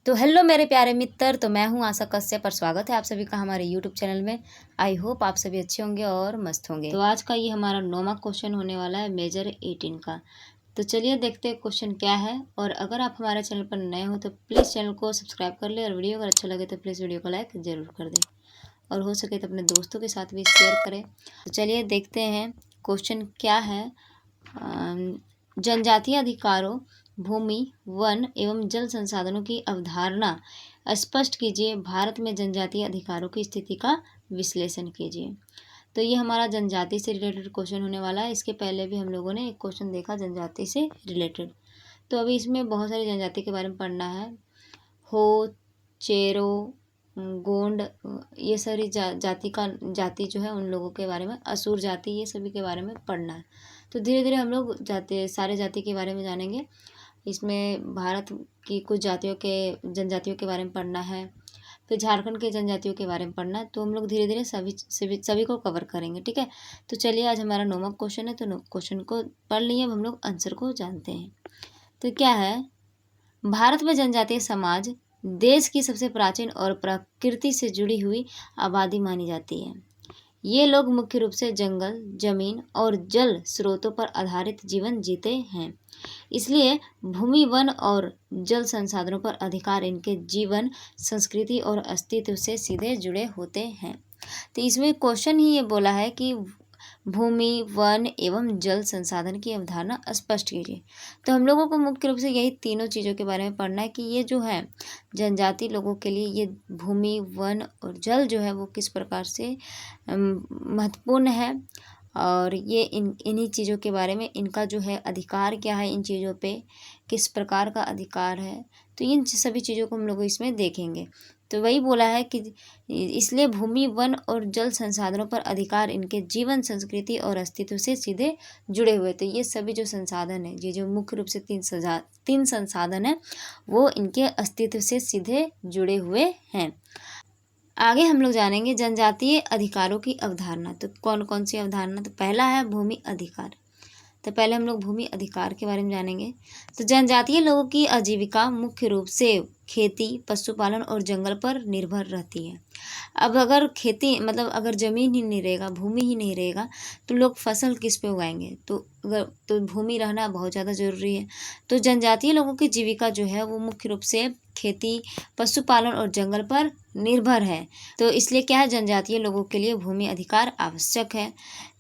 तो हेलो मेरे प्यारे मित्र। तो मैं हूं आशा कश्यप और स्वागत है आप सभी का हमारे यूट्यूब चैनल में। आई होप आप सभी अच्छे होंगे और मस्त होंगे। तो आज का ये हमारा 9वां क्वेश्चन होने वाला है मेजर 18 का। तो चलिए देखते हैं क्वेश्चन क्या है। और अगर आप हमारे चैनल पर नए हो तो प्लीज़ चैनल को सब्सक्राइब कर ले और वीडियो अगर अच्छा लगे तो प्लीज़ वीडियो को लाइक ज़रूर कर दें और हो सके तो अपने दोस्तों के साथ भी शेयर करें। तो चलिए देखते हैं क्वेश्चन क्या है। जनजातीय अधिकारों, भूमि, वन एवं जल संसाधनों की अवधारणा स्पष्ट कीजिए। भारत में जनजातीय अधिकारों की स्थिति का विश्लेषण कीजिए। तो ये हमारा जनजाति से रिलेटेड क्वेश्चन होने वाला है। इसके पहले भी हम लोगों ने एक क्वेश्चन देखा जनजाति से रिलेटेड। तो अभी इसमें बहुत सारी जनजाति के बारे में पढ़ना है। हो, चेरो, गोंड, ये सारी जाति जो है उन लोगों के बारे में, असुर जाति, ये सभी के बारे में पढ़ना है। तो धीरे धीरे हम लोग सारे जाति के बारे में जानेंगे। इसमें भारत की कुछ जनजातियों के बारे में पढ़ना है, फिर झारखंड के जनजातियों के बारे में पढ़ना है। तो हम लोग धीरे धीरे सभी को कवर करेंगे, ठीक है। तो चलिए आज हमारा 9वां क्वेश्चन है। तो क्वेश्चन को पढ़ लिए, अब हम लोग आंसर को जानते हैं। तो क्या है, भारत में जनजातीय समाज देश की सबसे प्राचीन और प्रकृति से जुड़ी हुई आबादी मानी जाती है। ये लोग मुख्य रूप से जंगल, जमीन और जल स्रोतों पर आधारित जीवन जीते हैं। इसलिए भूमि, वन और जल संसाधनों पर अधिकार इनके जीवन, संस्कृति और अस्तित्व से सीधे जुड़े होते हैं। तो इसमें क्वेश्चन ही ये बोला है कि भूमि, वन एवं जल संसाधन की अवधारणा स्पष्ट कीजिए। तो हम लोगों को मुख्य रूप से यही तीनों चीज़ों के बारे में पढ़ना है कि ये जो है जनजाति लोगों के लिए ये भूमि, वन और जल जो है वो किस प्रकार से महत्वपूर्ण है, और ये इन्हीं चीज़ों के बारे में, इनका जो है अधिकार क्या है, इन चीज़ों पे किस प्रकार का अधिकार है। तो इन सभी चीज़ों को हम लोग इसमें देखेंगे। तो वही बोला है कि इसलिए भूमि, वन और जल संसाधनों पर अधिकार इनके जीवन, संस्कृति और अस्तित्व से सीधे जुड़े हुए। तो ये सभी जो संसाधन है, ये जो मुख्य रूप से तीन संसाधन है, वो इनके अस्तित्व से सीधे जुड़े हुए हैं। आगे हम लोग जानेंगे जनजातीय अधिकारों की अवधारणा। तो कौन कौन सी अवधारणा, तो पहला है भूमि अधिकार। तो पहले हम लोग भूमि अधिकार के बारे में जानेंगे। तो जनजातीय लोगों की आजीविका मुख्य रूप से खेती, पशुपालन और जंगल पर निर्भर रहती है। अब अगर खेती मतलब अगर ज़मीन ही नहीं रहेगा, भूमि ही नहीं रहेगा, तो लोग फसल किस पे उगाएंगे। तो भूमि रहना बहुत ज़्यादा ज़रूरी है। तो जनजातीय लोगों की जीविका जो है वो मुख्य रूप से खेती, पशुपालन और जंगल पर निर्भर है। तो इसलिए क्या है, जनजातीय लोगों के लिए भूमि अधिकार आवश्यक है।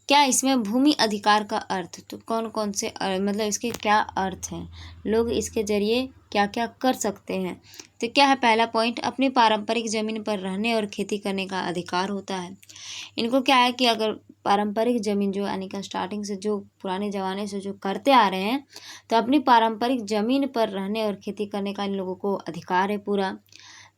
क्या इसमें भूमि अधिकार का अर्थ, तो कौन कौन से मतलब इसके क्या अर्थ हैं, लोग इसके जरिए क्या क्या कर सकते हैं। तो क्या है, पहला पॉइंट, अपनी पारंपरिक ज़मीन पर रहने और खेती करने का अधिकार होता है। इनको क्या है कि अगर पारंपरिक ज़मीन जो यानी कि स्टार्टिंग से जो पुराने ज़माने से जो करते आ रहे हैं, तो अपनी पारंपरिक ज़मीन पर रहने और खेती करने का इन लोगों को अधिकार है पूरा।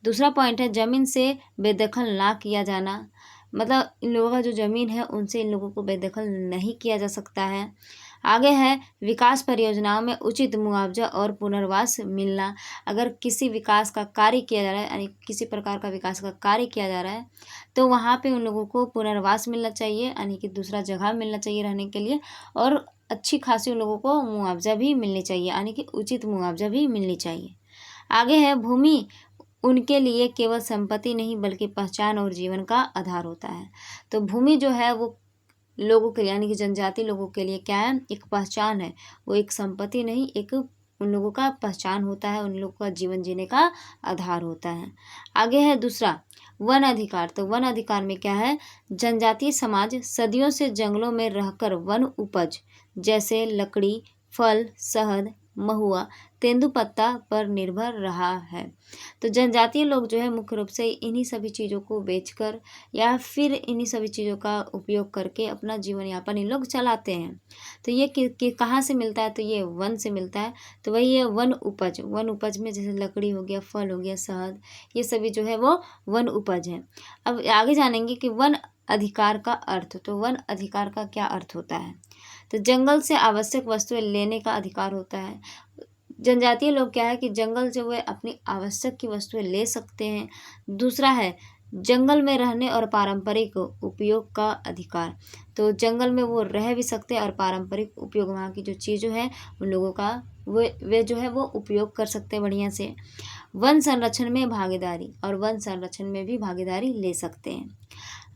दूसरा पॉइंट है, ज़मीन से बेदखल ना किया जाना। मतलब इन लोगों का जो ज़मीन है उनसे इन लोगों को बेदखल नहीं किया जा सकता है। आगे है, विकास परियोजनाओं में उचित मुआवजा और पुनर्वास मिलना। अगर किसी विकास का कार्य किया जा रहा है, यानी किसी प्रकार का विकास का कार्य किया जा रहा है, तो वहाँ पे उन लोगों को पुनर्वास मिलना चाहिए, यानी कि दूसरा जगह मिलना चाहिए रहने के लिए, और अच्छी खासी उन लोगों को मुआवजा भी मिलनी चाहिए, यानी कि उचित मुआवजा भी मिलनी चाहिए। आगे है, भूमि उनके लिए केवल संपत्ति नहीं बल्कि पहचान और जीवन का आधार होता है। तो भूमि जो है वो लोगों के लिए यानी कि जनजाति लोगों के लिए क्या है, एक पहचान है। वो एक संपत्ति नहीं, एक उन लोगों का पहचान होता है, उन लोगों का जीवन जीने का आधार होता है। आगे है दूसरा, वन अधिकार। तो वन अधिकार में क्या है, जनजातीय समाज सदियों से जंगलों में रहकर वन उपज जैसे लकड़ी, फल, शहद, महुआ, तेंदुपत्ता पर निर्भर रहा है। तो जनजातीय लोग जो है मुख्य रूप से इन्हीं सभी चीज़ों को बेचकर या फिर इन्हीं सभी चीज़ों का उपयोग करके अपना जीवन यापन इन लोग चलाते हैं। तो ये कहाँ से मिलता है, तो ये वन से मिलता है। तो वही है वन उपज में जैसे लकड़ी हो गया, फल हो गया, शहद, ये सभी जो है वो वन उपज है। अब आगे जानेंगे कि वन अधिकार का अर्थ। तो वन अधिकार का क्या अर्थ होता है, तो जंगल से आवश्यक वस्तुएं लेने का अधिकार होता है। जनजातीय लोग क्या है कि जंगल से वे अपनी आवश्यक की वस्तुएं ले सकते हैं। दूसरा है, जंगल में रहने और पारंपरिक उपयोग का अधिकार। तो जंगल में वो रह भी सकते हैं और पारंपरिक उपयोग, वहाँ की जो चीज़ें हैं उन लोगों का वे जो है वो उपयोग कर सकते हैं बढ़िया से। वन संरक्षण में भागीदारी और वन संरक्षण में भी भागीदारी ले सकते हैं।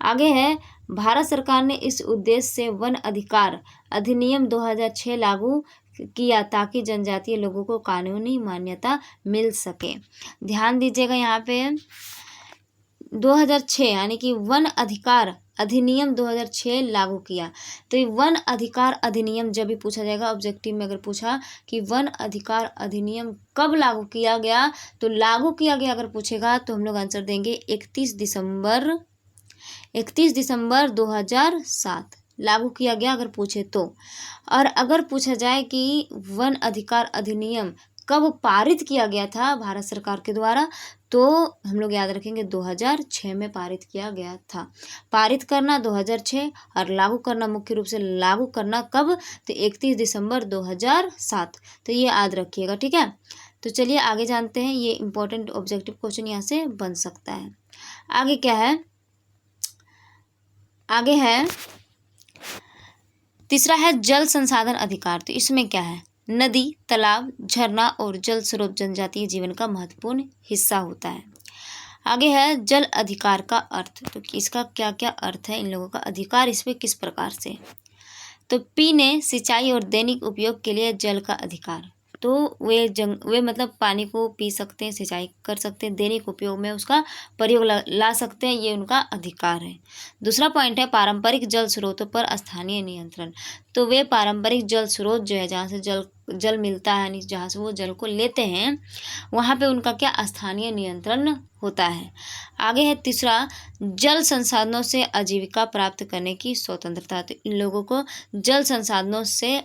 आगे है, भारत सरकार ने इस उद्देश्य से वन अधिकार अधिनियम 2006 लागू किया ताकि जनजातीय लोगों को कानूनी मान्यता मिल सके। ध्यान दीजिएगा यहाँ पे 2006 यानी कि वन अधिकार अधिनियम 2006 लागू किया। तो ये वन अधिकार अधिनियम जब भी पूछा जाएगा ऑब्जेक्टिव में, अगर पूछा कि वन अधिकार अधिनियम कब लागू किया गया, तो लागू किया गया अगर पूछेगा तो हम लोग आंसर देंगे 31 दिसंबर 2007 लागू किया गया अगर पूछे तो। और अगर पूछा जाए कि वन अधिकार अधिनियम कब पारित किया गया था भारत सरकार के द्वारा, तो हम लोग याद रखेंगे 2006 में पारित किया गया था। पारित करना 2006 और लागू करना, मुख्य रूप से लागू करना कब, तो 31 दिसंबर 2007। तो ये याद रखिएगा, ठीक है। तो चलिए आगे जानते हैं, ये इंपॉर्टेंट ऑब्जेक्टिव क्वेश्चन यहाँ से बन सकता है। आगे क्या है, आगे है तीसरा है जल संसाधन अधिकार। तो इसमें क्या है, नदी, तालाब, झरना और जल स्रोत जनजातीय जीवन का महत्वपूर्ण हिस्सा होता है। आगे है जल अधिकार का अर्थ। तो इसका क्या क्या अर्थ है, इन लोगों का अधिकार इस पे किस प्रकार से। तो पीने, सिंचाई और दैनिक उपयोग के लिए जल का अधिकार। तो वे मतलब पानी को पी सकते हैं, सिंचाई कर सकते हैं, दैनिक उपयोग में उसका प्रयोग ला सकते हैं, ये उनका अधिकार है। दूसरा पॉइंट है पारंपरिक जल स्रोतों पर स्थानीय नियंत्रण। तो वे पारंपरिक जल स्रोत जो है, जहाँ से जल मिलता है, यानी जहाँ से वो जल को लेते हैं, वहाँ पे उनका क्या स्थानीय नियंत्रण होता है। आगे है तीसरा जल संसाधनों से आजीविका प्राप्त करने की स्वतंत्रता। तो इन लोगों को जल संसाधनों से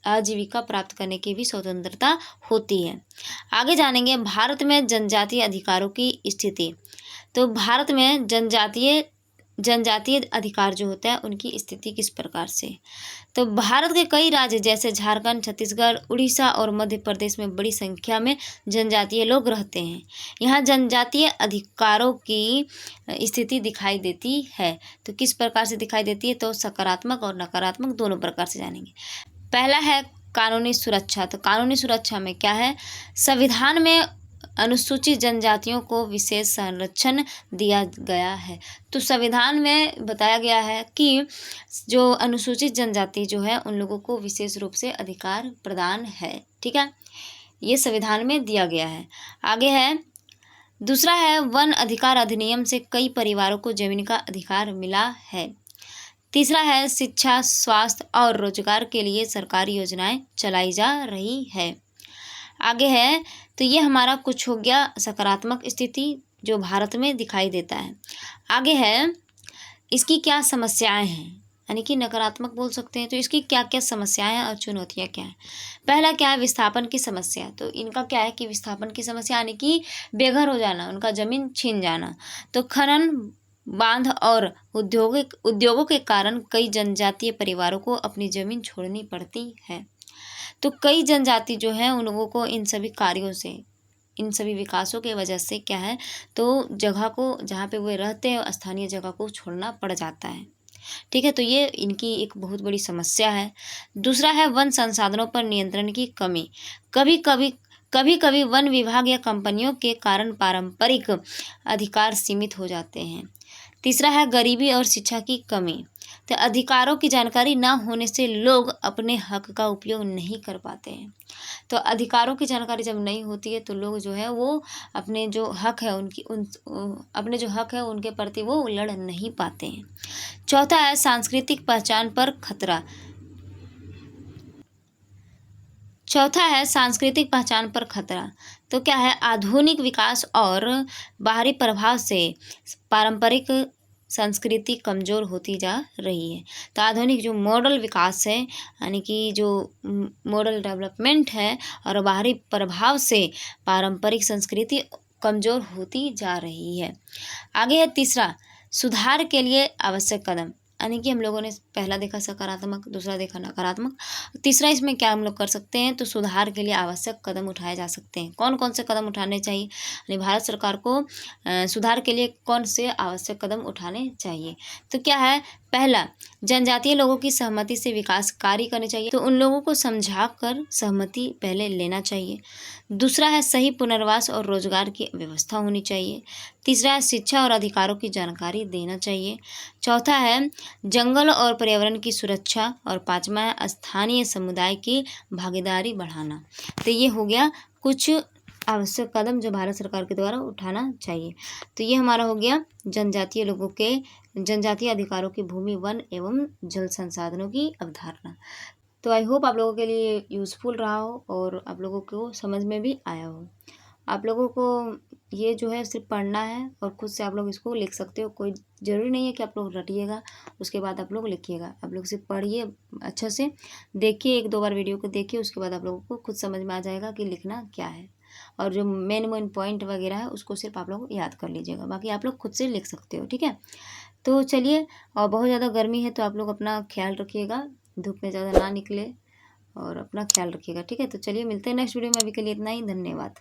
आजीविका प्राप्त करने की भी स्वतंत्रता होती है। आगे जानेंगे भारत में जनजातीय अधिकारों की स्थिति। तो भारत में जनजातीय अधिकार जो होता है उनकी स्थिति किस प्रकार से। तो भारत के कई राज्य जैसे झारखंड, छत्तीसगढ़, उड़ीसा और मध्य प्रदेश में बड़ी संख्या में जनजातीय लोग रहते हैं। यहाँ जनजातीय अधिकारों की स्थिति दिखाई देती है। तो किस प्रकार से दिखाई देती है, तो सकारात्मक और नकारात्मक दोनों प्रकार से जानेंगे। पहला है कानूनी सुरक्षा। तो कानूनी सुरक्षा में क्या है, संविधान में अनुसूचित जनजातियों को विशेष संरक्षण दिया गया है। तो संविधान में बताया गया है कि जो अनुसूचित जनजाति जो है उन लोगों को विशेष रूप से अधिकार प्रदान है, ठीक है, ये संविधान में दिया गया है। आगे है दूसरा है वन अधिकार अधिनियम से कई परिवारों को जमीन का अधिकार मिला है। तीसरा है शिक्षा, स्वास्थ्य और रोजगार के लिए सरकारी योजनाएं चलाई जा रही है। आगे है, तो ये हमारा कुछ हो गया सकारात्मक स्थिति जो भारत में दिखाई देता है। आगे है इसकी क्या समस्याएं हैं, यानी कि नकारात्मक बोल सकते हैं। तो इसकी क्या क्या समस्याएं हैं और चुनौतियां क्या हैं। पहला क्या है, विस्थापन की समस्या। तो इनका क्या है कि विस्थापन की समस्या यानी कि बेघर हो जाना, उनका जमीन छीन जाना। तो खनन, बांध और उद्योगों के कारण कई जनजातीय परिवारों को अपनी जमीन छोड़नी पड़ती है। तो कई जनजाति जो है उन लोगों को इन सभी कार्यों से, इन सभी विकासों के वजह से क्या है, तो जगह को जहाँ पे वे रहते हैं स्थानीय जगह को छोड़ना पड़ जाता है, ठीक है। तो ये इनकी एक बहुत बड़ी समस्या है। दूसरा है वन संसाधनों पर नियंत्रण की कमी। कभी कभी वन विभाग या कंपनियों के कारण पारंपरिक अधिकार सीमित हो जाते हैं। तीसरा है गरीबी और शिक्षा की कमी। तो अधिकारों की जानकारी ना होने से लोग अपने हक का उपयोग नहीं कर पाते हैं। तो अधिकारों की जानकारी जब नहीं होती है तो लोग जो है वो अपने जो हक है अपने जो हक है उनके प्रति वो लड़ नहीं पाते हैं। चौथा है सांस्कृतिक पहचान पर खतरा। तो क्या है, आधुनिक विकास और बाहरी प्रभाव से पारंपरिक संस्कृति कमज़ोर होती जा रही है। तो आधुनिक जो मॉडल विकास है, यानी कि जो मॉडल डेवलपमेंट है और बाहरी प्रभाव से पारंपरिक संस्कृति कमज़ोर होती जा रही है। आगे है तीसरा, सुधार के लिए आवश्यक कदम। यानी कि हम लोगों ने पहला देखा सकारात्मक, दूसरा देखा नकारात्मक, तीसरा इसमें क्या हम लोग कर सकते हैं, तो सुधार के लिए आवश्यक कदम उठाए जा सकते हैं। कौन कौन से कदम उठाने चाहिए, यानी भारत सरकार को सुधार के लिए कौन से आवश्यक कदम उठाने चाहिए। तो क्या है, पहला, जनजातीय लोगों की सहमति से विकास कार्य करने चाहिए, तो उन लोगों को समझा कर सहमति पहले लेना चाहिए। दूसरा है सही पुनर्वास और रोजगार की व्यवस्था होनी चाहिए। तीसरा है शिक्षा और अधिकारों की जानकारी देना चाहिए। चौथा है जंगल और पर्यावरण की सुरक्षा। और पांचवा है स्थानीय समुदाय की भागीदारी बढ़ाना। तो ये हो गया कुछ आवश्यक कदम जो भारत सरकार के द्वारा उठाना चाहिए। तो ये हमारा हो गया जनजातीय लोगों के जनजातीय अधिकारों की भूमि, वन एवं जल संसाधनों की अवधारणा। तो आई होप आप लोगों के लिए यूज़फुल रहा हो और आप लोगों को समझ में भी आया हो। आप लोगों को ये जो है सिर्फ पढ़ना है और खुद से आप लोग इसको लिख सकते हो। कोई ज़रूरी नहीं है कि आप लोग रटिएगा उसके बाद आप लोग लिखिएगा। आप लोग सिर्फ पढ़िए, अच्छे से देखिए, 1-2 बार वीडियो को देखिए, उसके बाद आप लोगों को खुद समझ में आ जाएगा कि लिखना क्या है। और जो मेन पॉइंट वगैरह है उसको सिर्फ आप लोग याद कर लीजिएगा, बाकी आप लोग खुद से लिख सकते हो, ठीक है। तो चलिए, और बहुत ज़्यादा गर्मी है तो आप लोग अपना ख्याल रखिएगा, धूप में ज़्यादा ना निकले और अपना ख्याल रखिएगा, ठीक है। तो चलिए मिलते हैं नेक्स्ट वीडियो में, अभी के लिए इतना ही, धन्यवाद।